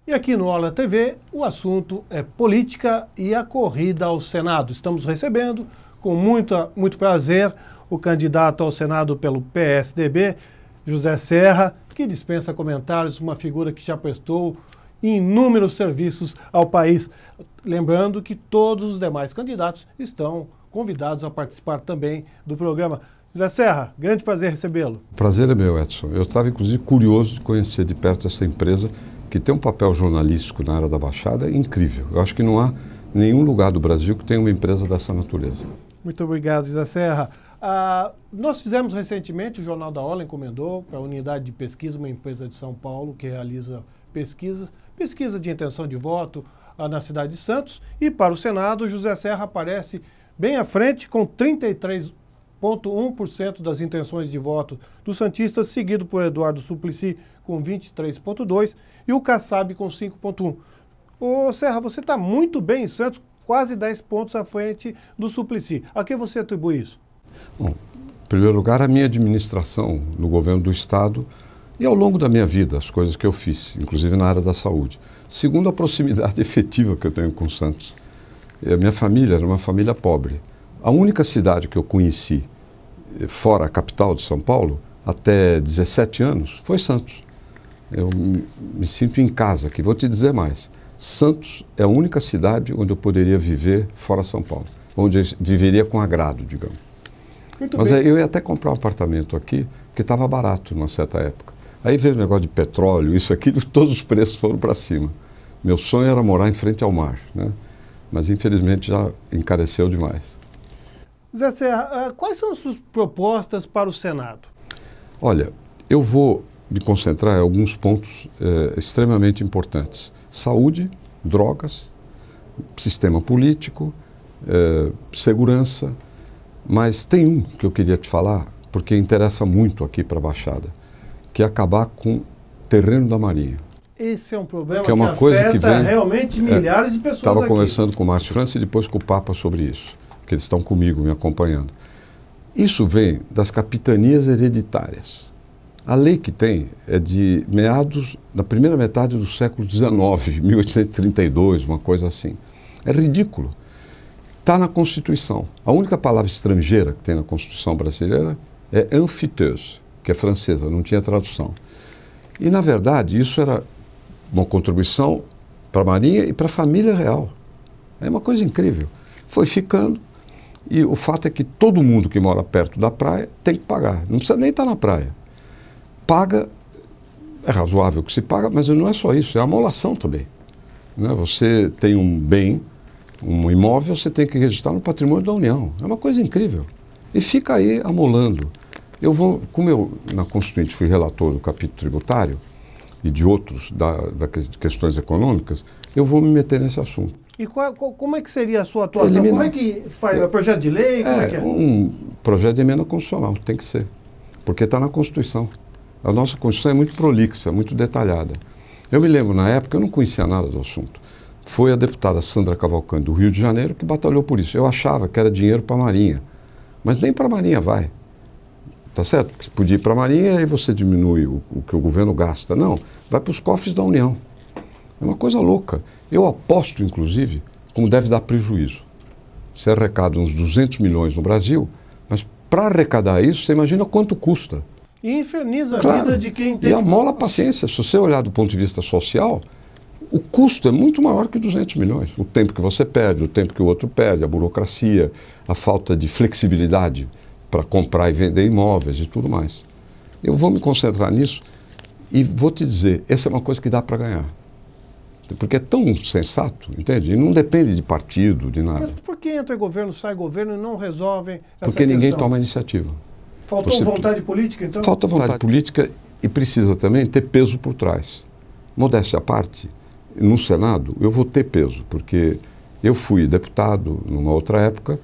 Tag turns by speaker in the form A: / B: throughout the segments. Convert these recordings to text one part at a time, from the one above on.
A: E aqui no Orla TV, o assunto é política e a corrida ao Senado. Estamos recebendo, com muito prazer, o candidato ao Senado pelo PSDB, José Serra, que dispensa comentários, uma figura que já prestou inúmeros serviços ao país. Lembrando que todos os demais candidatos estão convidados a participar também do programa. José Serra, grande prazer recebê-lo.
B: O prazer é meu, Edson. Eu estava, inclusive, curioso de conhecer de perto essa empresa que tem um papel jornalístico na área da Baixada incrível. Eu acho que não há nenhum lugar do Brasil que tenha uma empresa dessa natureza.
A: Muito obrigado, José Serra. Nós fizemos recentemente, o Jornal da Orla encomendou para a unidade de pesquisa, uma empresa de São Paulo que realiza pesquisa de intenção de voto na cidade de Santos, e para o Senado, José Serra aparece bem à frente com 33,1% das intenções de voto dos santistas, seguido por Eduardo Suplicy com 23,2% e o Kassab com 5,1%. Ô Serra, você está muito bem em Santos, quase 10 pontos à frente do Suplicy. A que você atribui isso?
B: Bom, em primeiro lugar, a minha administração no governo do Estado e ao longo da minha vida, as coisas que eu fiz, inclusive na área da saúde. Segundo, a proximidade efetiva que eu tenho com Santos. A minha família era uma família pobre. A única cidade que eu conheci, fora a capital de São Paulo, até 17 anos, foi Santos. Eu me sinto em casa aqui. Vou te dizer mais. Santos é a única cidade onde eu poderia viver fora São Paulo. Onde eu viveria com agrado, digamos. Mas eu ia até comprar um apartamento aqui, que estava barato numa certa época. Aí veio o negócio de petróleo, isso aqui, todos os preços foram para cima. Meu sonho era morar em frente ao mar, né? Mas infelizmente já encareceu demais.
A: José Serra, quais são as suas propostas para o Senado?
B: Olha, eu vou me concentrar em alguns pontos extremamente importantes. Saúde, drogas, sistema político, segurança. Mas tem um que eu queria te falar, porque interessa muito aqui para a Baixada, que é acabar com o terreno da Marinha.
A: Esse é um problema
B: que é uma coisa que vem,
A: realmente milhares de pessoas aqui.
B: Estava conversando com o Márcio França e depois com o Papa sobre isso, porque eles estão comigo, me acompanhando. Isso vem das capitanias hereditárias. A lei que tem é de meados da primeira metade do século XIX, 1832, uma coisa assim. É ridículo. Está na Constituição. A única palavra estrangeira que tem na Constituição brasileira é anfiteuse, que é francesa, não tinha tradução. E, na verdade, isso era uma contribuição para a Marinha e para a família real. É uma coisa incrível. Foi ficando, e o fato é que todo mundo que mora perto da praia tem que pagar. Não precisa nem estar na praia. Paga, é razoável que se paga, mas não é só isso, é a amolação também. Né? Você tem um bem, um imóvel, você tem que registrar no patrimônio da União. É uma coisa incrível. E fica aí amolando. Eu vou, como eu na Constituinte fui relator do capítulo tributário e de outros de questões econômicas, eu vou me meter nesse assunto.
A: E como é que seria a sua atuação? Como é que faz? É projeto de lei? Como é que é?
B: Um projeto de emenda constitucional, tem que ser. Porque está na Constituição. A nossa Constituição é muito prolixa, muito detalhada. Eu me lembro, na época, eu não conhecia nada do assunto. Foi a deputada Sandra Cavalcante, do Rio de Janeiro, que batalhou por isso. Eu achava que era dinheiro para a Marinha. Mas nem para a Marinha vai. Tá certo? Porque podia ir para a Marinha e você diminui o que o governo gasta. Não, vai para os cofres da União. É uma coisa louca. Eu aposto, inclusive, como deve dar prejuízo. Você arrecada uns 200 milhões no Brasil, mas para arrecadar isso, você imagina quanto custa.
A: E inferniza a vida de quem tem...
B: E amola a paciência. Se você olhar do ponto de vista social, o custo é muito maior que 200 milhões. O tempo que você perde, o tempo que o outro perde, a burocracia, a falta de flexibilidade para comprar e vender imóveis e tudo mais. Eu vou me concentrar nisso e vou te dizer, essa é uma coisa que dá para ganhar. Porque é tão sensato, entende? E não depende de partido, de nada.
A: Mas por que entra governo, sai governo e não resolvem essa
B: Porque
A: questão?
B: Ninguém toma iniciativa.
A: Faltou vontade política, então?
B: Falta vontade política e precisa também ter peso por trás. Modéstia à parte, no Senado eu vou ter peso, porque eu fui deputado numa outra época,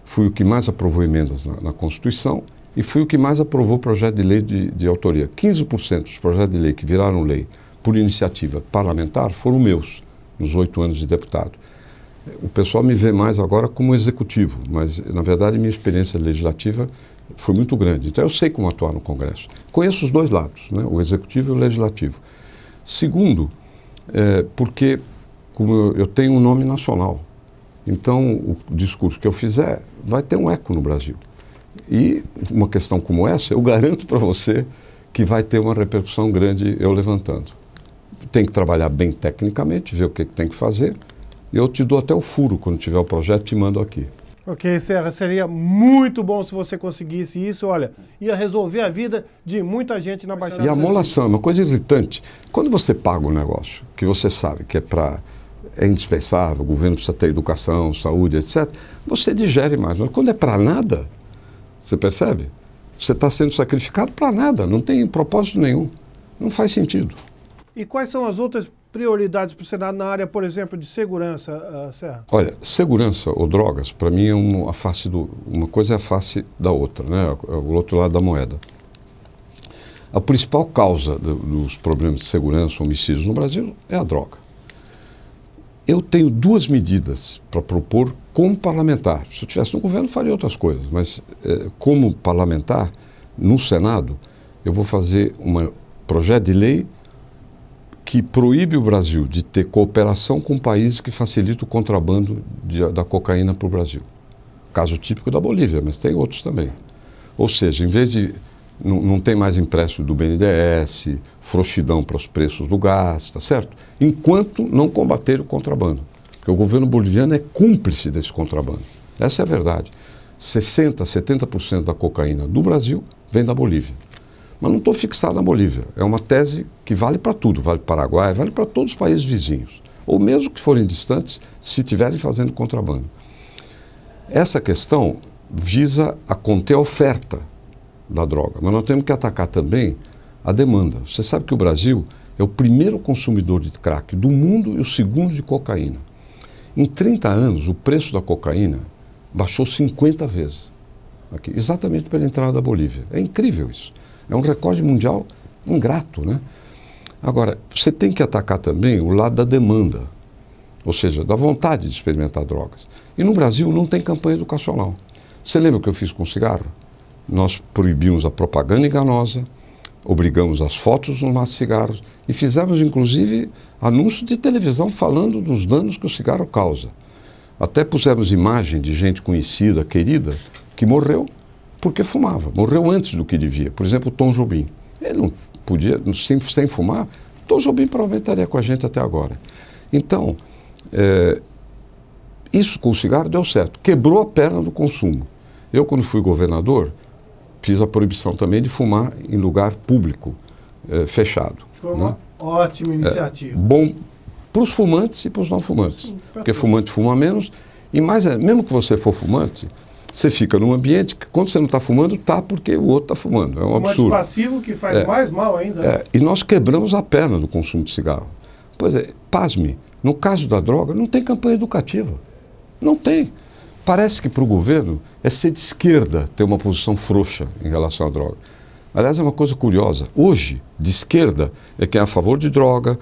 B: fui o que mais aprovou emendas na Constituição e fui o que mais aprovou projeto de lei de autoria. 15% dos projetos de lei que viraram lei por iniciativa parlamentar foram meus, nos 8 anos de deputado. O pessoal me vê mais agora como executivo, mas, na verdade, minha experiência legislativa foi muito grande. Então, eu sei como atuar no Congresso. Conheço os dois lados, né? O executivo e o legislativo. Segundo, porque como eu tenho um nome nacional, então o discurso que eu fizer vai ter um eco no Brasil. E uma questão como essa, eu garanto para você que vai ter uma repercussão grande eu levantando. Tem que trabalhar bem tecnicamente, ver o que tem que fazer, e eu te dou até o furo quando tiver o projeto, te mando aqui.
A: Ok, Serra, seria muito bom se você conseguisse isso. Olha, ia resolver a vida de muita gente na Baixada
B: E a
A: Santista.
B: amolação é uma coisa irritante. Quando você paga um negócio que você sabe que é indispensável, o governo precisa ter educação, saúde, etc., você digere mais. Mas quando é para nada, você percebe? Você está sendo sacrificado para nada, não tem propósito nenhum. Não faz sentido.
A: E quais são as outras prioridades para o Senado na área, por exemplo, de segurança, Serra?
B: Olha, segurança ou drogas, para mim, é uma coisa é a face da outra, né? É o outro lado da moeda. A principal causa dos problemas de segurança, homicídios no Brasil, é a droga. Eu tenho duas medidas para propor como parlamentar. Se eu estivesse no governo, faria outras coisas, mas como parlamentar, no Senado, eu vou fazer um projeto de lei que proíbe o Brasil de ter cooperação com países que facilitam o contrabando da cocaína para o Brasil. Caso típico da Bolívia, mas tem outros também. Ou seja, em vez de... Não tem mais empréstimo do BNDES, frouxidão para os preços do gás, tá certo? Enquanto não combater o contrabando. Porque o governo boliviano é cúmplice desse contrabando. Essa é a verdade. 60%, 70% da cocaína do Brasil vem da Bolívia. Mas não estou fixado na Bolívia. É uma tese que vale para tudo. Vale para o Paraguai, vale para todos os países vizinhos. Ou mesmo que forem distantes, se estiverem fazendo contrabando. Essa questão visa a conter a oferta da droga. Mas nós temos que atacar também a demanda. Você sabe que o Brasil é o primeiro consumidor de crack do mundo e o segundo de cocaína. Em 30 anos, o preço da cocaína baixou 50 vezes. Aqui, exatamente pela entrada da Bolívia. É incrível isso. É um recorde mundial ingrato, né? Agora, você tem que atacar também o lado da demanda, ou seja, da vontade de experimentar drogas. E no Brasil não tem campanha educacional. Você lembra o que eu fiz com o cigarro? Nós proibimos a propaganda enganosa, obrigamos as fotos nos maços de cigarros e fizemos, inclusive, anúncio de televisão falando dos danos que o cigarro causa. Até pusemos imagem de gente conhecida, querida, que morreu porque fumava. Morreu antes do que devia. Por exemplo, o Tom Jobim. Ele não podia, sem fumar, Tom Jobim provavelmente estaria com a gente até agora. Então, isso com o cigarro deu certo. Quebrou a perna do consumo. Eu, quando fui governador, fiz a proibição também de fumar em lugar público, fechado.
A: Foi uma ótima iniciativa.
B: Bom para os fumantes e para os não fumantes. Sim, porque fumante fuma menos. E mais, mesmo que você for fumante, você fica num ambiente que quando você não está fumando, está porque o outro está fumando. É um absurdo.
A: Passivo que faz mais mal ainda.
B: E nós quebramos a perna do consumo de cigarro. Pois é, pasme, no caso da droga, não tem campanha educativa. Não tem. Parece que para o governo é ser de esquerda ter uma posição frouxa em relação à droga. Aliás, é uma coisa curiosa. Hoje, de esquerda é quem é a favor de droga,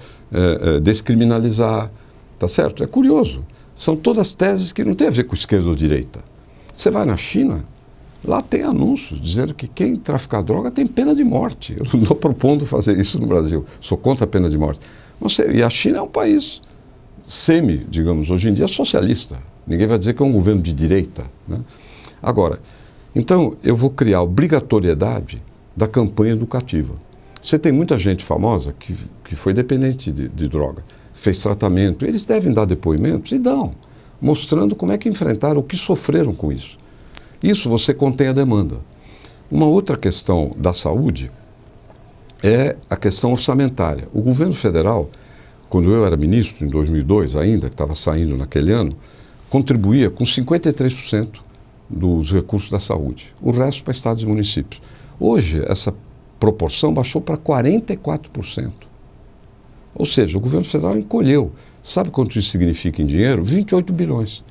B: descriminalizar, tá certo? É curioso. São todas teses que não têm a ver com esquerda ou direita. Você vai na China, lá tem anúncios dizendo que quem traficar droga tem pena de morte. Eu não estou propondo fazer isso no Brasil. Sou contra a pena de morte. E a China é um país digamos, hoje em dia socialista. Ninguém vai dizer que é um governo de direita, né? Agora, então eu vou criar obrigatoriedade da campanha educativa. Você tem muita gente famosa que foi dependente de droga, fez tratamento, eles devem dar depoimentos e dão, mostrando como é que enfrentaram, o que sofreram com isso. Isso você contém a demanda. Uma outra questão da saúde é a questão orçamentária. O governo federal, quando eu era ministro, em 2002 ainda, que estava saindo naquele ano, contribuía com 53% dos recursos da saúde, o resto para estados e municípios. Hoje, essa proporção baixou para 44%. Ou seja, o governo federal encolheu. Sabe quanto isso significa em dinheiro? 28 bilhões.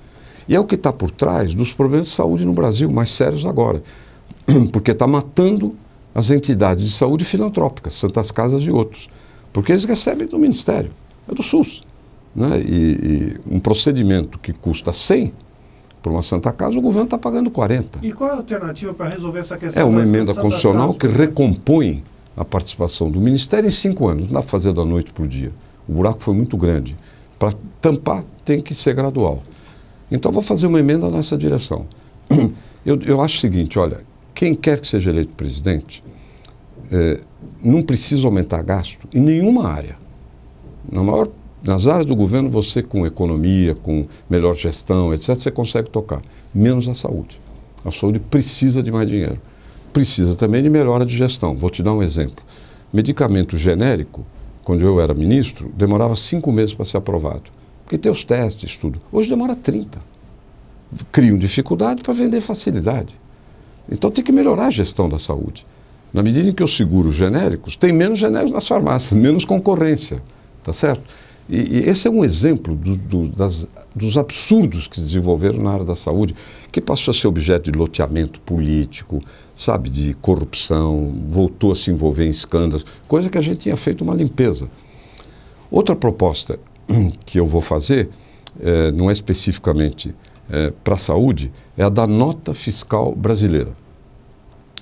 B: E é o que está por trás dos problemas de saúde no Brasil, mais sérios agora. Porque está matando as entidades de saúde filantrópicas, Santas Casas e outros. Porque eles recebem do Ministério, é do SUS. Né? E um procedimento que custa 100 para uma Santa Casa, o governo está pagando 40.
A: E qual é a alternativa para resolver essa questão?
B: É uma emenda constitucional que recompõe a participação do Ministério em 5 anos. Não dá para fazer da noite para o dia. O buraco foi muito grande. Para tampar, tem que ser gradual. Então, vou fazer uma emenda nessa direção. Eu acho o seguinte, olha, quem quer que seja eleito presidente, não precisa aumentar gasto em nenhuma área. Nas áreas do governo, você com economia, com melhor gestão, etc., você consegue tocar, menos a saúde. A saúde precisa de mais dinheiro. Precisa também de melhora de gestão. Vou te dar um exemplo. Medicamento genérico, quando eu era ministro, demorava 5 meses para ser aprovado. Porque tem os testes, tudo. Hoje demora 30. Criam dificuldade para vender facilidade. Então tem que melhorar a gestão da saúde. Na medida em que eu seguro genéricos, tem menos genéricos nas farmácias, menos concorrência. Tá certo? E esse é um exemplo dos absurdos que se desenvolveram na área da saúde, que passou a ser objeto de loteamento político, sabe, de corrupção, voltou a se envolver em escândalos, coisa que a gente tinha feito uma limpeza. Outra proposta que eu vou fazer, não é especificamente para a saúde, é a da nota fiscal brasileira.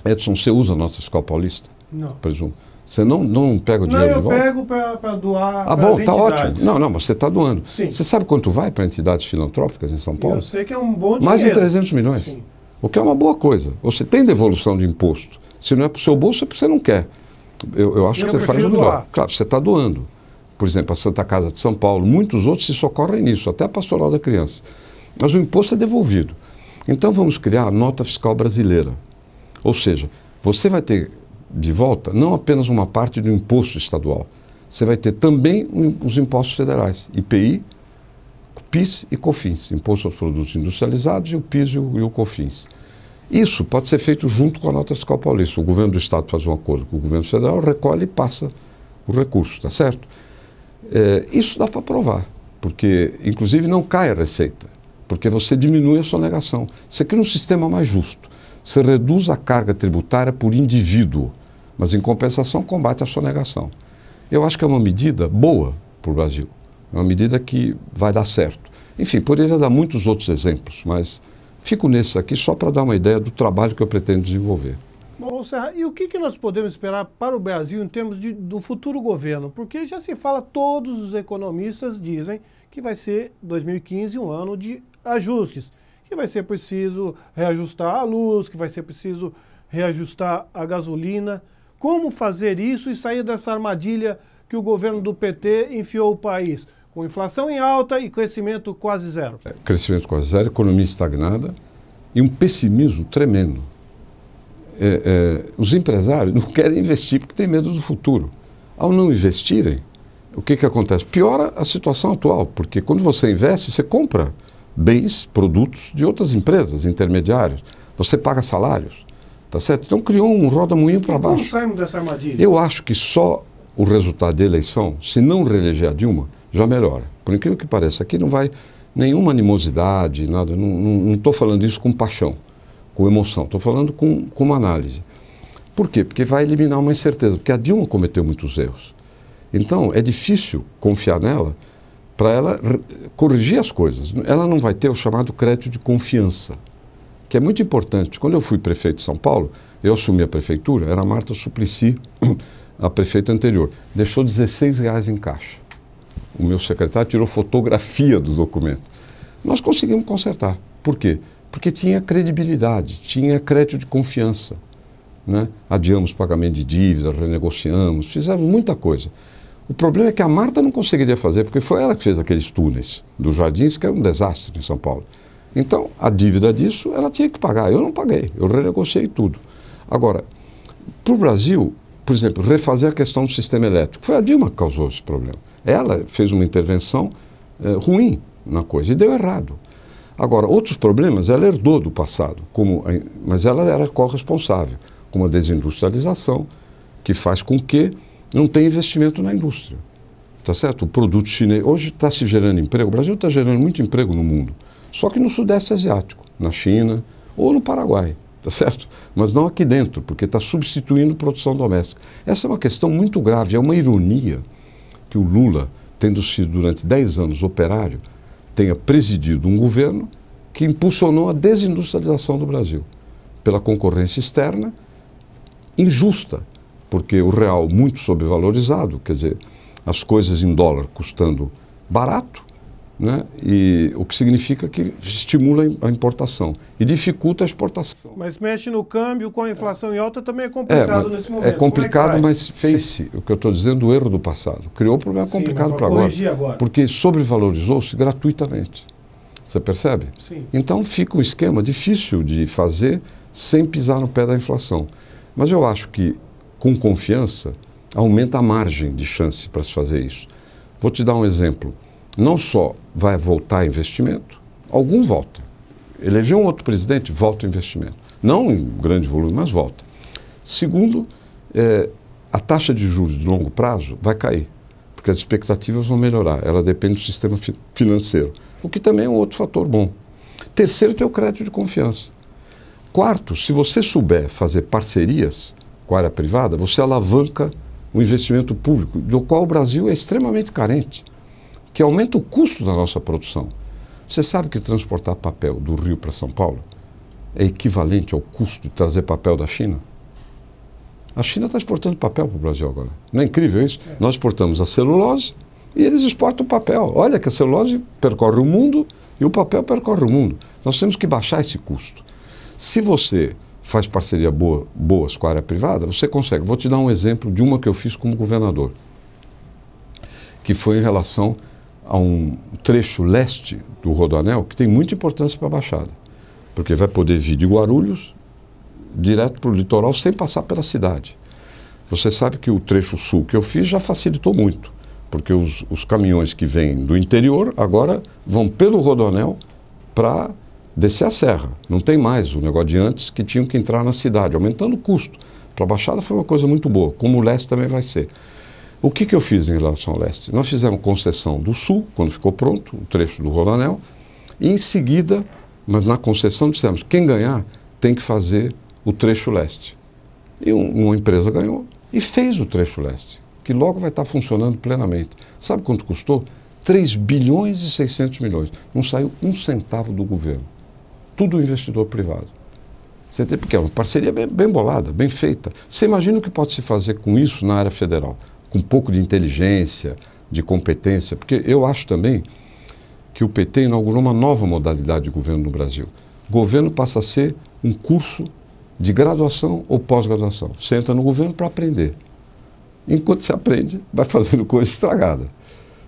B: Edson, você usa a nota fiscal paulista?
A: Não.
B: Presumo. Você não pega o dinheiro de volta?
A: Não, eu pego para doar
B: para
A: bom,
B: tá ótimo. Não, mas você está doando.
A: Sim.
B: Você sabe quanto vai para entidades filantrópicas em São Paulo?
A: Eu sei que é um bom dinheiro.
B: Mais de 300 milhões.
A: Sim.
B: O que é uma boa coisa. Você tem devolução de imposto. Se não é para o seu bolso, é porque você não quer. Eu acho que você faz o melhor. Claro, você está doando. Por exemplo, a Santa Casa de São Paulo, muitos outros se socorrem nisso, até a Pastoral da Criança. Mas o imposto é devolvido. Então vamos criar a nota fiscal brasileira. Ou seja, você vai ter de volta não apenas uma parte do imposto estadual, você vai ter também os impostos federais, IPI, PIS e COFINS, Imposto aos Produtos Industrializados, e o PIS e o COFINS. Isso pode ser feito junto com a nota fiscal paulista. O governo do estado faz um acordo com o governo federal, recolhe e passa o recurso, está certo? Isso dá para provar, porque inclusive não cai a receita, porque você diminui a sonegação. Você cria um sistema mais justo. Você reduz a carga tributária por indivíduo, mas em compensação combate a sonegação. Eu acho que é uma medida boa para o Brasil, é uma medida que vai dar certo. Enfim, poderia dar muitos outros exemplos, mas fico nesse aqui só para dar uma ideia do trabalho que eu pretendo desenvolver.
A: Bom, Serra, e o que nós podemos esperar para o Brasil em termos do futuro governo? Porque já se fala, todos os economistas dizem que vai ser 2015 um ano de ajustes, que vai ser preciso reajustar a luz, que vai ser preciso reajustar a gasolina. Como fazer isso e sair dessa armadilha que o governo do PT enfiou o país? Com inflação em alta e crescimento quase zero.
B: Crescimento quase zero, economia estagnada e um pessimismo tremendo. Os empresários não querem investir porque têm medo do futuro. Ao não investirem, o que acontece? Piora a situação atual, porque quando você investe, você compra bens, produtos de outras empresas, intermediários. Você paga salários, tá certo? Então criou um roda-moinho para baixo.
A: Como saímos dessa armadilha?
B: Eu acho que só o resultado da eleição, se não reeleger a Dilma, já melhora. Por incrível que pareça, aqui não vai nenhuma animosidade, nada. Não estou falando isso com paixão, com emoção. Estou falando com uma análise. Por quê? Porque vai eliminar uma incerteza, porque a Dilma cometeu muitos erros. Então, é difícil confiar nela para ela corrigir as coisas. Ela não vai ter o chamado crédito de confiança, que é muito importante. Quando eu fui prefeito de São Paulo, eu assumi a prefeitura, era a Marta Suplicy, a prefeita anterior. Deixou R$16 em caixa. O meu secretário tirou fotografia do documento. Nós conseguimos consertar. Por quê? Porque tinha credibilidade, tinha crédito de confiança, né? Adiamos pagamento de dívidas, renegociamos, fizemos muita coisa. O problema é que a Marta não conseguiria fazer, porque foi ela que fez aqueles túneis dos Jardins, que era um desastre em São Paulo. Então, a dívida disso, ela tinha que pagar. Eu não paguei, eu renegociei tudo. Agora, para o Brasil, por exemplo, refazer a questão do sistema elétrico, foi a Dilma que causou esse problema. Ela fez uma intervenção ruim na coisa e deu errado. Agora, outros problemas ela herdou do passado, mas ela era corresponsável, como a desindustrialização, que faz com que não tenha investimento na indústria. Tá certo? O produto chinês, hoje está se gerando emprego, o Brasil está gerando muito emprego no mundo, só que no Sudeste Asiático, na China ou no Paraguai, tá certo? Mas não aqui dentro, porque está substituindo produção doméstica. Essa é uma questão muito grave, é uma ironia que o Lula, tendo sido durante 10 anos operário, tenha presidido um governo que impulsionou a desindustrialização do Brasil, pela concorrência externa injusta, porque o real muito sobrevalorizado, quer dizer, as coisas em dólar custando barato, né? E o que significa que estimula a importação e dificulta a exportação.
A: Mas mexe no câmbio, com a inflação em alta também é complicado nesse momento.
B: É complicado, mas fez-se, o que eu estou dizendo, o erro do passado. Criou um problema complicado para agora, porque sobrevalorizou-se gratuitamente. Você percebe?
A: Sim.
B: Então fica um esquema difícil de fazer sem pisar no pé da inflação. Mas eu acho que, com confiança, aumenta a margem de chance para se fazer isso. Vou te dar um exemplo. Não só vai voltar investimento, algum volta. Elegeu um outro presidente, volta o investimento. Não em grande volume, mas volta. Segundo, a taxa de juros de longo prazo vai cair, porque as expectativas vão melhorar. Ela depende do sistema financeiro, o que também é um outro fator bom. Terceiro, tem o crédito de confiança. Quarto, se você souber fazer parcerias com a área privada, você alavanca o investimento público, do qual o Brasil é extremamente carente, que aumenta o custo da nossa produção. Você sabe que transportar papel do Rio para São Paulo é equivalente ao custo de trazer papel da China? A China está exportando papel para o Brasil agora. Não é incrível isso? Nós exportamos a celulose e eles exportam o papel. Olha que a celulose percorre o mundo e o papel percorre o mundo. Nós temos que baixar esse custo. Se você faz parceria boas com a área privada, você consegue. Vou te dar um exemplo de uma que eu fiz como governador, que foi em relação a um trecho leste do Rodoanel que tem muita importância para a Baixada, porque vai poder vir de Guarulhos direto para o litoral sem passar pela cidade. Você sabe que o trecho sul que eu fiz já facilitou muito, porque os caminhões que vêm do interior agora vão pelo Rodoanel para descer a serra. Não tem mais o negócio de antes que tinham que entrar na cidade, aumentando o custo. Para a Baixada foi uma coisa muito boa, como o leste também vai ser. O que eu fiz em relação ao leste? Nós fizemos concessão do sul, quando ficou pronto, o trecho do Rodoanel, e em seguida, mas na concessão dissemos, quem ganhar tem que fazer o trecho leste. E uma empresa ganhou e fez o trecho leste, que logo vai estar funcionando plenamente. Sabe quanto custou? 3 bilhões e 600 milhões. Não saiu um centavo do governo. Tudo investidor privado. Você tem, porque é uma parceria bem bolada, bem feita. Você imagina o que pode se fazer com isso na área federal? Com um pouco de inteligência, de competência, porque eu acho também que o PT inaugurou uma nova modalidade de governo no Brasil. O governo passa a ser um curso de graduação ou pós-graduação. Você entra no governo para aprender. Enquanto você aprende, vai fazendo coisa estragada.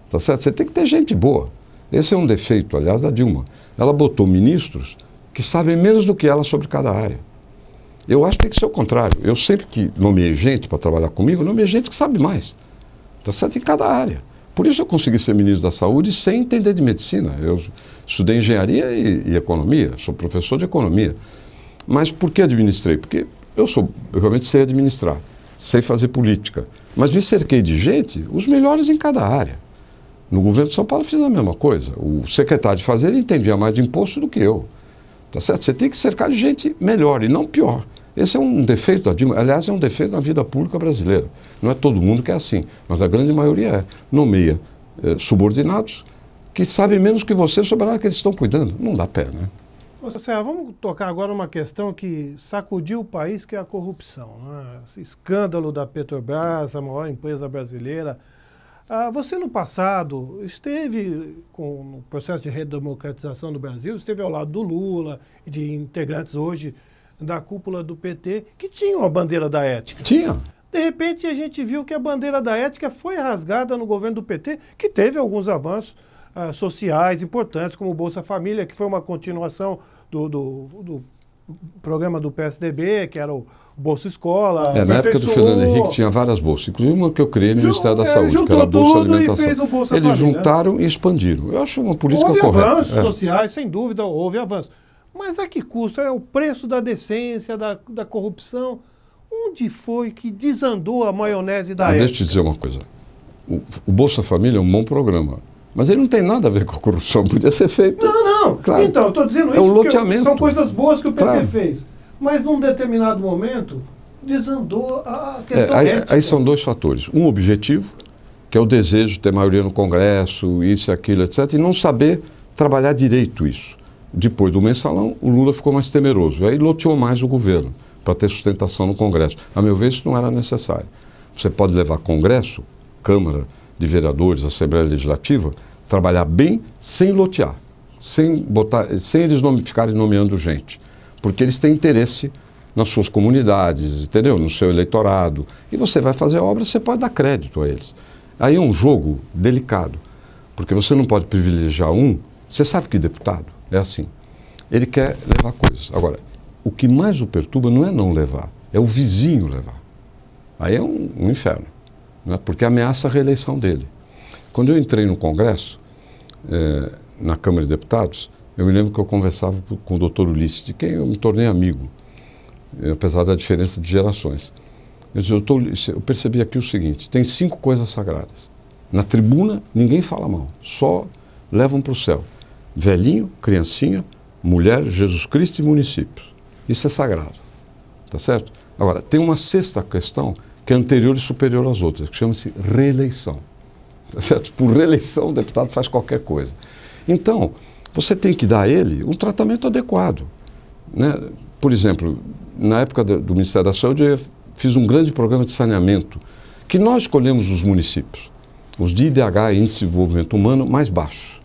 B: Tá certo? Você tem que ter gente boa. Esse é um defeito, aliás, da Dilma. Ela botou ministros que sabem menos do que ela sobre cada área. Eu acho que tem que ser o contrário. Eu sempre que nomeei gente para trabalhar comigo, nomeei gente que sabe mais. Está certo? Em cada área. Por isso eu consegui ser ministro da Saúde sem entender de medicina. Eu estudei engenharia e economia, sou professor de economia. Mas por que administrei? Porque eu realmente sei administrar, sei fazer política. Mas me cerquei de gente, os melhores em cada área. No governo de São Paulo fiz a mesma coisa. O secretário de Fazenda entendia mais de imposto do que eu. Tá certo? Você tem que cercar de gente melhor e não pior. Esse é um defeito da Dilma. Aliás, é um defeito na vida pública brasileira. Não é todo mundo que é assim, mas a grande maioria é. Nomeia subordinados que sabem menos que você sobre a área que eles estão cuidando. Não dá pé, né?
A: Serra, vamos tocar agora uma questão que sacudiu o país, que é a corrupção, né? Esse escândalo da Petrobras, a maior empresa brasileira. Você, no passado, esteve com o processo de redemocratização do Brasil, esteve ao lado do Lula e de integrantes hoje da cúpula do PT, que tinham a bandeira da ética.
B: Tinha.
A: De repente, a gente viu que a bandeira da ética foi rasgada no governo do PT, que teve alguns avanços sociais importantes, como o Bolsa Família, que foi uma continuação do programa do PSDB, que era o Bolsa Escola.
B: Na época do Fernando Henrique tinha várias bolsas, inclusive uma que eu criei no Ministério da Saúde, que era a Bolsa Alimentação. Eles juntaram e expandiram. Eu acho uma política correta.
A: Houve avanços sociais, sem dúvida, houve avanços. Mas a que custo? É o preço da decência, da corrupção. Onde foi que desandou a maionese da época?
B: Deixa eu te dizer uma coisa. O Bolsa Família é um bom programa, mas ele não tem nada a ver com a corrupção. Podia ser feito.
A: Não.
B: Claro.
A: Então, eu estou dizendo
B: isso porque
A: são coisas boas que o PT fez. Mas num determinado momento, desandou a questão ética.
B: Aí são dois fatores. Um objetivo, que é o desejo de ter maioria no Congresso, isso e aquilo, etc. E não saber trabalhar direito isso. Depois do mensalão, o Lula ficou mais temeroso. Aí loteou mais o governo para ter sustentação no Congresso. A meu ver, isso não era necessário. Você pode levar Congresso, Câmara, de vereadores, Assembleia Legislativa, trabalhar bem sem lotear, sem eles ficarem nomeando gente, porque eles têm interesse nas suas comunidades, entendeu? No seu eleitorado. E você vai fazer obra, você pode dar crédito a eles. Aí é um jogo delicado, porque você não pode privilegiar um. Você sabe que deputado é assim. Ele quer levar coisas. Agora, o que mais o perturba não é não levar, é o vizinho levar. Aí é um inferno, né? Porque ameaça a reeleição dele. Quando eu entrei no Congresso, na Câmara de Deputados, eu me lembro que eu conversava com o doutor Ulisses, de quem eu me tornei amigo, apesar da diferença de gerações. Eu disse, doutor Ulisses, eu percebi aqui o seguinte, tem 5 coisas sagradas. Na tribuna, ninguém fala mal, só levam para o céu. Velhinho, criancinha, mulher, Jesus Cristo e municípios. Isso é sagrado, tá certo? Agora, tem uma 6ª questão que é anterior e superior às outras, que chama-se reeleição. Tá certo? Por reeleição, o deputado faz qualquer coisa. Então, você tem que dar a ele um tratamento adequado, né? Por exemplo, na época do Ministério da Saúde, eu fiz um grande programa de saneamento, que nós escolhemos os municípios, os de IDH, Índice de Desenvolvimento Humano, mais baixos.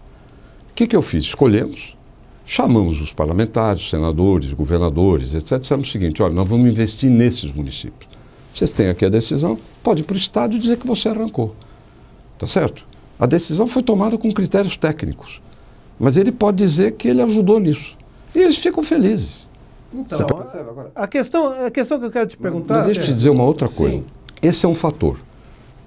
B: O que eu fiz? Escolhemos, chamamos os parlamentares, senadores, governadores, etc. Dissemos o seguinte, olha, nós vamos investir nesses municípios. Vocês têm aqui a decisão, pode ir para o Estado e dizer que você arrancou. Tá certo? A decisão foi tomada com critérios técnicos, mas ele pode dizer que ele ajudou nisso. E eles ficam felizes.
A: Então, a questão que eu quero te perguntar...
B: Mas deixa eu te dizer uma outra coisa. Sim. Esse é um fator,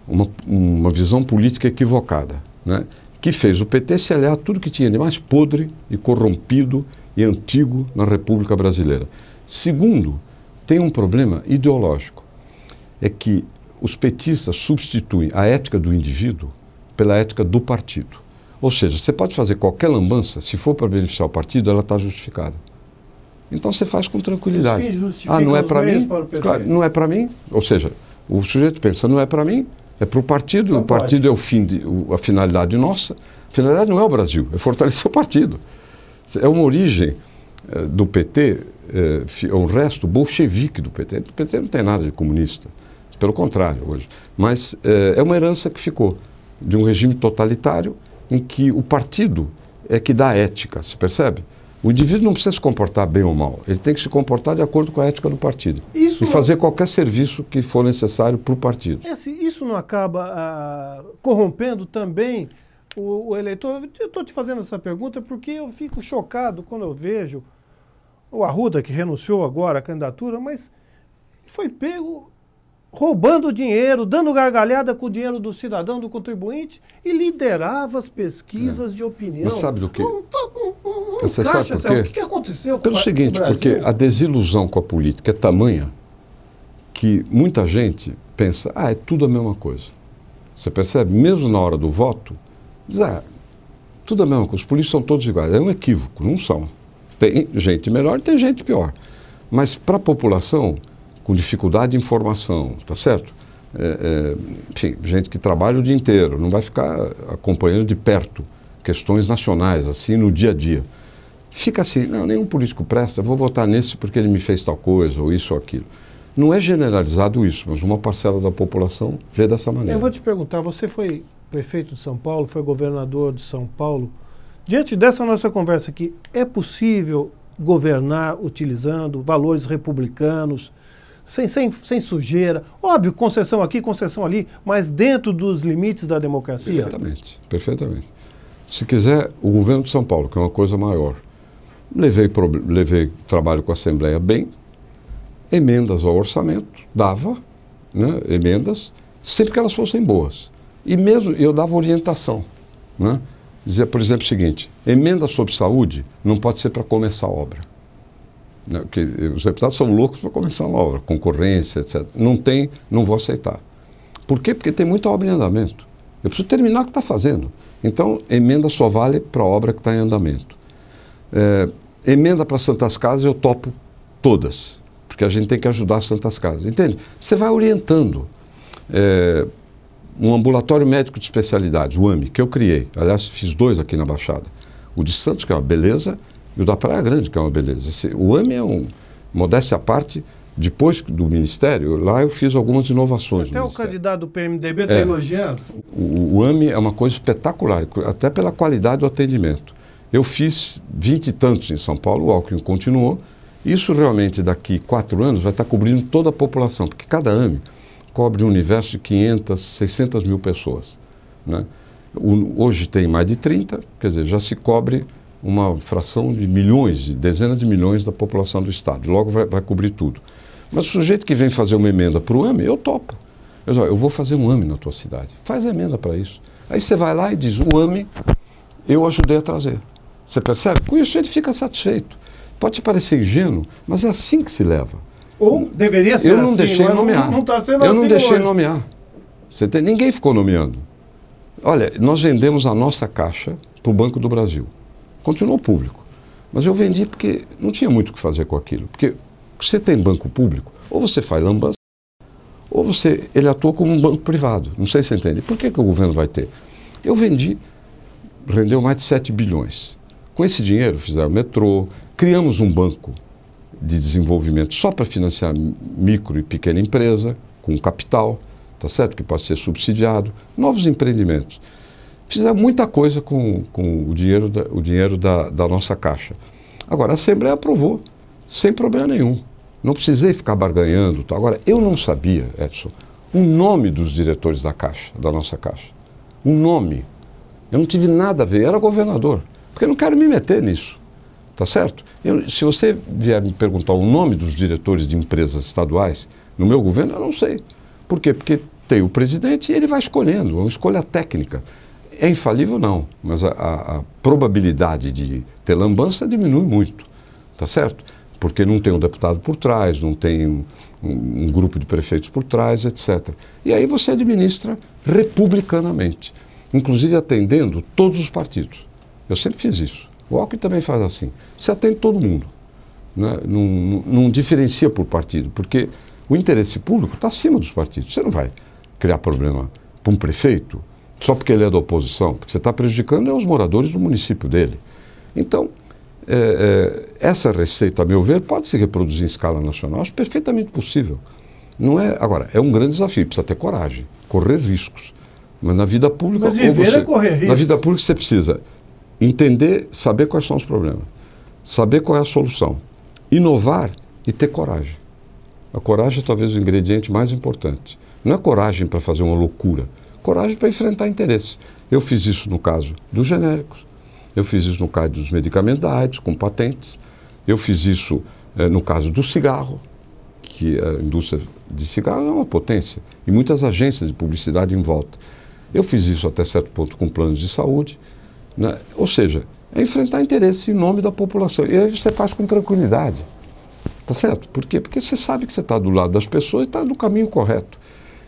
B: uma visão política equivocada, né? Que fez o PT se aliar a tudo que tinha de mais podre e corrompido e antigo na República Brasileira. Segundo, tem um problema ideológico. É que os petistas substituem a ética do indivíduo pela ética do partido. Ou seja, você pode fazer qualquer lambança, se for para beneficiar o partido, ela está justificada. Então você faz com tranquilidade. Não é para mim? Claro, não é para mim. Ou seja, o sujeito pensa, não é para mim, é para o partido, o partido é a finalidade nossa. A finalidade não é o Brasil, é fortalecer o partido. É uma origem do PT, é um resto bolchevique do PT. O PT não tem nada de comunista, pelo contrário hoje. Mas é uma herança que ficou de um regime totalitário em que o partido é que dá ética, se percebe? O indivíduo não precisa se comportar bem ou mal, ele tem que se comportar de acordo com a ética do partido. E fazer qualquer serviço que for necessário para o partido.
A: Isso não acaba corrompendo também o eleitor? Eu estou te fazendo essa pergunta porque eu fico chocado quando eu vejo o Arruda, que renunciou agora à candidatura, mas foi pego roubando dinheiro, dando gargalhada com o dinheiro do cidadão, do contribuinte, e liderava as pesquisas de opinião.
B: Mas sabe do quê?
A: Você sabe por quê? O que aconteceu?
B: Pelo seguinte, porque a desilusão com a política é tamanha que muita gente pensa, é tudo a mesma coisa. Você percebe? Mesmo na hora do voto, diz, tudo a mesma coisa, os políticos são todos iguais. É um equívoco, não são. Tem gente melhor e tem gente pior. Mas para a população, com dificuldade de informação, tá certo? Enfim, gente que trabalha o dia inteiro, não vai ficar acompanhando de perto questões nacionais, assim, no dia a dia. Fica assim, não, nenhum político presta, vou votar nesse porque ele me fez tal coisa, ou isso ou aquilo. Não é generalizado isso, mas uma parcela da população vê dessa maneira.
A: Eu vou te perguntar, você foi prefeito de São Paulo, foi governador de São Paulo. Diante dessa nossa conversa aqui, é possível governar utilizando valores republicanos, sem sujeira? Óbvio, concessão aqui, concessão ali, mas dentro dos limites da democracia?
B: Perfeitamente, perfeitamente. Se quiser, o governo de São Paulo, que é uma coisa maior, levei trabalho com a Assembleia bem, emendas ao orçamento, dava, né, emendas, sempre que elas fossem boas. E mesmo eu dava orientação, né? Dizia, por exemplo, o seguinte, emenda sobre saúde não pode ser para começar a obra. Né? Porque os deputados são loucos para começar uma obra, concorrência, etc. Não vou aceitar. Por quê? Porque tem muita obra em andamento. Eu preciso terminar o que está fazendo. Então, emenda só vale para a obra que está em andamento. Emenda para Santas Casas eu topo todas, porque a gente tem que ajudar as Santas Casas, entende? Você vai orientando. Um ambulatório médico de especialidade, o AME, que eu criei, aliás, fiz 2 aqui na Baixada. O de Santos, que é uma beleza, e o da Praia Grande, que é uma beleza. O AME é modéstia à parte, Depois do Ministério, lá eu fiz algumas inovações.
A: Até o candidato do PMDB está elogiando.
B: O AME é uma coisa espetacular, até pela qualidade do atendimento. Eu fiz 20 e tantos em São Paulo, o Alckmin continuou. Isso realmente daqui 4 anos vai estar cobrindo toda a população, porque cada AME cobre um universo de 500, 600 mil pessoas, né? Hoje tem mais de 30, quer dizer, já se cobre uma fração de milhões, de dezenas de milhões da população do Estado. Logo vai cobrir tudo. Mas o sujeito que vem fazer uma emenda para o AME, eu topo. Eu vou fazer um AME na tua cidade. Faz a emenda para isso. Aí você vai lá e diz, o AME eu ajudei a trazer. Você percebe? Com isso ele fica satisfeito. Pode parecer ingênuo, mas é assim que se leva.
A: Ou deveria ser assim.
B: Eu não deixei nomear.
A: Não está sendo
B: eu
A: assim
B: não deixei
A: hoje.
B: nomear. Ninguém ficou nomeando. Olha, nós vendemos a nossa caixa para o Banco do Brasil. Continuou público. Mas eu vendi porque não tinha muito o que fazer com aquilo. Porque você tem banco público, ou você faz lambança, ou ele atua como um banco privado. Não sei se você entende. Por que o governo vai ter? Eu vendi, rendeu mais de 7 bilhões. Com esse dinheiro fizeram metrô, criamos um banco de desenvolvimento só para financiar micro e pequena empresa, com capital, tá certo? Que pode ser subsidiado, novos empreendimentos. Fizeram muita coisa com o dinheiro da nossa caixa. Agora, a Assembleia aprovou, sem problema nenhum. Não precisei ficar barganhando. Agora, eu não sabia, Edson, o nome dos diretores da Caixa, da nossa Caixa. O nome. Eu não tive nada a ver, eu era governador. Porque eu não quero me meter nisso. Tá certo? Se você vier me perguntar o nome dos diretores de empresas estaduais no meu governo, eu não sei. Por quê? Porque tem o presidente e ele vai escolhendo, é uma escolha técnica. É infalível, não, mas a probabilidade de ter lambança diminui muito, tá certo? Porque não tem um deputado por trás, não tem um grupo de prefeitos por trás, etc. E aí você administra republicanamente, inclusive atendendo todos os partidos. Eu sempre fiz isso. O Alckmin também faz assim. Você atende todo mundo, né? Não diferencia por partido, porque o interesse público está acima dos partidos. Você não vai criar problema para um prefeito só porque ele é da oposição, porque você está prejudicando os moradores do município dele. Então, essa receita, a meu ver, pode se reproduzir em escala nacional. Acho perfeitamente possível. Não é, agora, é um grande desafio, precisa ter coragem, correr riscos. Mas na vida pública...
A: Mas viver é correr riscos.
B: Na vida pública você precisa entender, saber quais são os problemas, saber qual é a solução, inovar e ter coragem. A coragem é talvez o ingrediente mais importante. Não é coragem para fazer uma loucura, coragem para enfrentar interesses. Eu fiz isso no caso dos genéricos, eu fiz isso no caso dos medicamentos da AIDS, com patentes, eu fiz isso no caso do cigarro, que a indústria de cigarro é uma potência, e muitas agências de publicidade em volta. Eu fiz isso até certo ponto com planos de saúde, né? Ou seja, é enfrentar interesse em nome da população. E aí você faz com tranquilidade. Tá certo? Por quê? Porque você sabe que você está do lado das pessoas e está no caminho correto.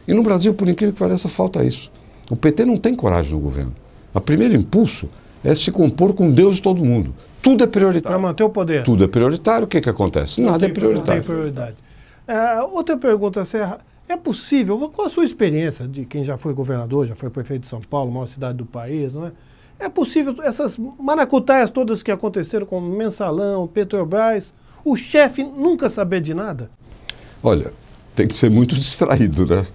B: E no Brasil, por incrível que pareça, falta isso. O PT não tem coragem no governo. O primeiro impulso é se compor com Deus e todo mundo. Tudo é prioritário.
A: Para manter o poder.
B: Tudo é prioritário. O que acontece? Nada é prioritário.
A: Não tem prioridade. Outra pergunta, Serra. É possível, com a sua experiência de quem já foi governador, já foi prefeito de São Paulo, maior cidade do país, não é? É possível essas maracutaias todas que aconteceram com Mensalão, Petrobras, o chefe nunca saber de nada?
B: Olha, tem que ser muito distraído, né?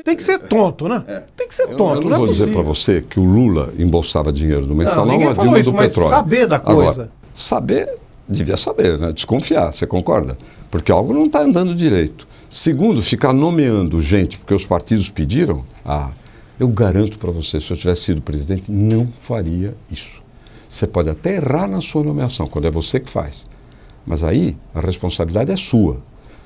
A: Tem que ser tonto, né? Tem que ser tonto.
B: Eu não vou dizer para você que o Lula embolsava dinheiro do Mensalão ou a Dilma do petróleo.
A: Saber da coisa.
B: Agora, saber, devia saber, né? Desconfiar, você concorda? Porque algo não está andando direito. Segundo, ficar nomeando gente porque os partidos pediram, eu garanto para você, se eu tivesse sido presidente, não faria isso. Você pode até errar na sua nomeação, quando é você que faz. Mas aí a responsabilidade é sua.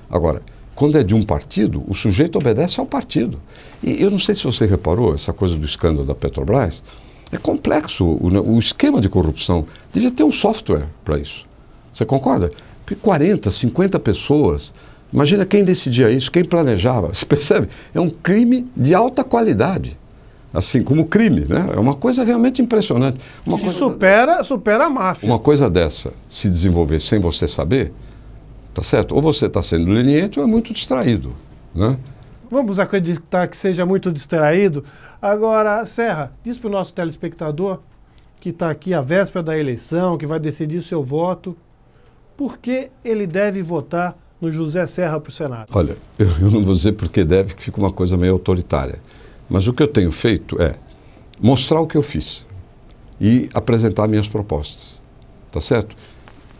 B: Agora, quando é de um partido, o sujeito obedece ao partido. E eu não sei se você reparou, essa coisa do escândalo da Petrobras, é complexo. O esquema de corrupção devia ter um software para isso. Você concorda? Porque 40, 50 pessoas... Imagina quem decidia isso, quem planejava. Você percebe? É um crime de alta qualidade. Assim, como crime, né? É uma coisa realmente impressionante.
A: Supera a máfia.
B: Uma coisa dessa, se desenvolver sem você saber, tá certo? Ou você está sendo leniente ou é muito distraído, né?
A: Vamos acreditar que seja muito distraído. Agora, Serra, diz para o nosso telespectador que está aqui à véspera da eleição, que vai decidir o seu voto, por que ele deve votar no José Serra para o Senado?
B: Olha, eu não vou dizer porque deve, que fica uma coisa meio autoritária. Mas o que eu tenho feito é mostrar o que eu fiz e apresentar minhas propostas. Tá certo?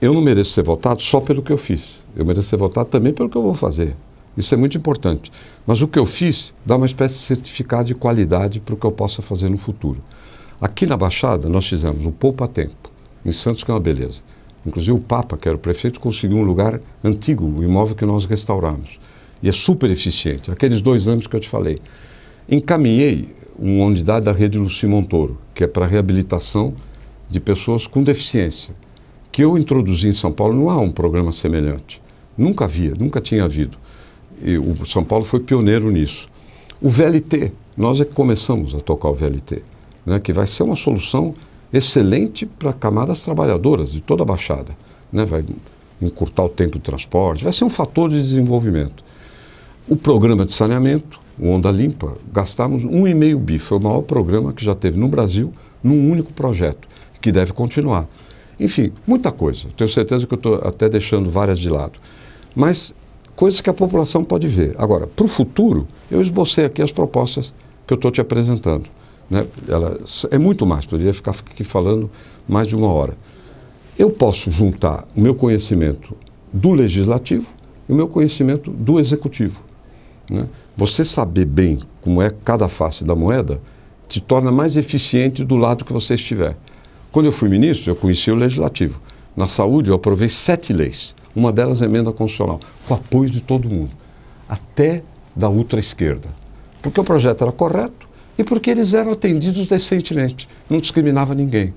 B: Eu não mereço ser votado só pelo que eu fiz. Eu mereço ser votado também pelo que eu vou fazer. Isso é muito importante. Mas o que eu fiz dá uma espécie de certificado de qualidade para o que eu possa fazer no futuro. Aqui na Baixada, nós fizemos o Poupa Tempo, em Santos, que é uma beleza. Inclusive o Papa, que era o prefeito, conseguiu um lugar antigo, o imóvel que nós restauramos. E é super eficiente. Aqueles 2 anos que eu te falei. Encaminhei uma unidade da rede Luci Montoro, que é para reabilitação de pessoas com deficiência, que eu introduzi em São Paulo. Não há um programa semelhante. Nunca havia, nunca tinha havido. E o São Paulo foi pioneiro nisso. O VLT, nós é que começamos a tocar o VLT, né, que vai ser uma solução excelente para camadas trabalhadoras de toda a Baixada, né, vai encurtar o tempo de transporte, vai ser um fator de desenvolvimento. O programa de saneamento, o Onda Limpa, gastamos 1,5 bi, foi o maior programa que já teve no Brasil, num único projeto, que deve continuar. Enfim, muita coisa, tenho certeza que eu estou até deixando várias de lado, mas coisas que a população pode ver. Agora, para o futuro, eu esbocei aqui as propostas que eu estou te apresentando, né? É muito mais, poderia ficar aqui falando mais de 1 hora. Eu posso juntar o meu conhecimento do legislativo e o meu conhecimento do executivo, né? Você saber bem como é cada face da moeda te torna mais eficiente do lado que você estiver. Quando eu fui ministro, eu conheci o legislativo. Na saúde, eu aprovei 7 leis. Uma delas é emenda constitucional, com apoio de todo mundo, até da ultra-esquerda. Porque o projeto era correto e porque eles eram atendidos decentemente, não discriminava ninguém,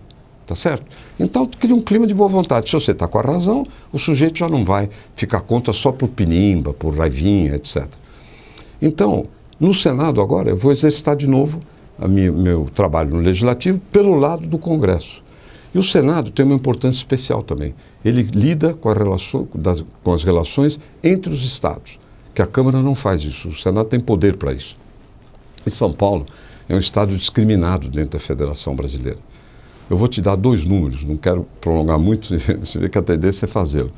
B: tá certo? Então, cria um clima de boa vontade. Se você está com a razão, o sujeito já não vai ficar contra só por pinimba, por raivinha, etc. Então, no Senado agora, eu vou exercitar de novo meu trabalho no Legislativo pelo lado do Congresso. E o Senado tem uma importância especial também. Ele lida com as relações entre os estados, que a Câmara não faz isso. O Senado tem poder para isso. E São Paulo é um estado discriminado dentro da Federação Brasileira. Eu vou te dar 2 números, não quero prolongar muito, você vê que a tendência é fazê-lo.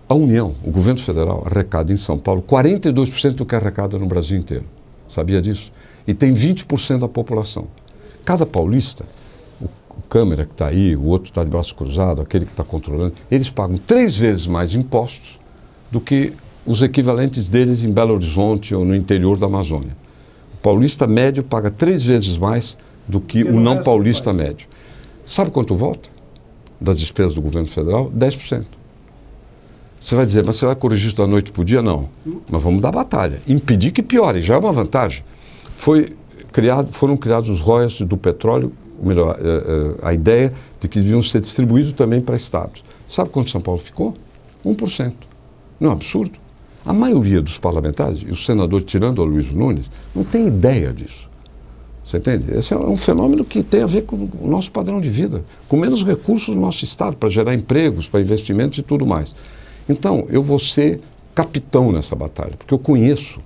B: A União, o governo federal, arrecada em São Paulo 42% do que arrecada no Brasil inteiro. Sabia disso? E tem 20% da população. Cada paulista, o Câmara que está aí, o outro está de braço cruzado, aquele que está controlando, eles pagam 3 vezes mais impostos do que os equivalentes deles em Belo Horizonte ou no interior da Amazônia. O paulista médio paga 3 vezes mais do que o não paulista médio. Sabe quanto volta das despesas do governo federal? 10%. Você vai dizer, mas você vai corrigir isso da noite para o dia? Não. Mas vamos dar batalha. Impedir que piore, já é uma vantagem. Foram criados os royalties do petróleo, ou melhor, a ideia de que deviam ser distribuídos também para estados. Sabe quanto São Paulo ficou? 1%. Não é um absurdo? A maioria dos parlamentares, e o senador tirando o Luiz Nunes, não tem ideia disso. Você entende? Esse é um fenômeno que tem a ver com o nosso padrão de vida, com menos recursos no nosso estado, para gerar empregos, para investimentos e tudo mais. Então, eu vou ser capitão nessa batalha, porque eu conheço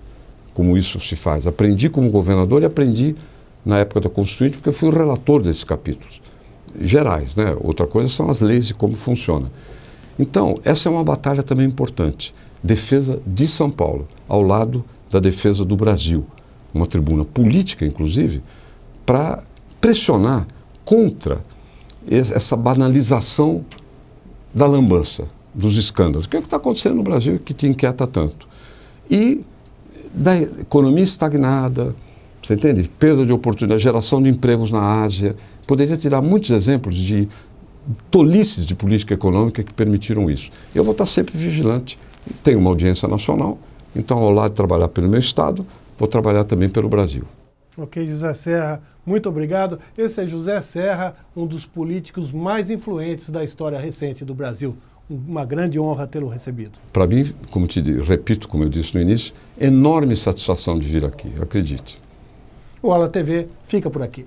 B: como isso se faz. Aprendi como governador e aprendi na época da Constituinte, porque eu fui o relator desses capítulos gerais, né? Outra coisa são as leis e como funciona. Então, essa é uma batalha também importante. Defesa de São Paulo, ao lado da defesa do Brasil. Uma tribuna política, inclusive, para pressionar contra essa banalização da lambança, dos escândalos. O que é que está acontecendo no Brasil que te inquieta tanto? E da economia estagnada, você entende? Perda de oportunidade, geração de empregos na Ásia. Poderia tirar muitos exemplos de tolices de política econômica que permitiram isso. Eu vou estar sempre vigilante. Tenho uma audiência nacional, então, ao lado de trabalhar pelo meu estado, vou trabalhar também pelo Brasil.
A: Ok, José Serra, muito obrigado. Esse é José Serra, um dos políticos mais influentes da história recente do Brasil. Uma grande honra tê-lo recebido.
B: Para mim, repito, como eu disse no início, enorme satisfação de vir aqui, acredite.
A: O Ala TV fica por aqui.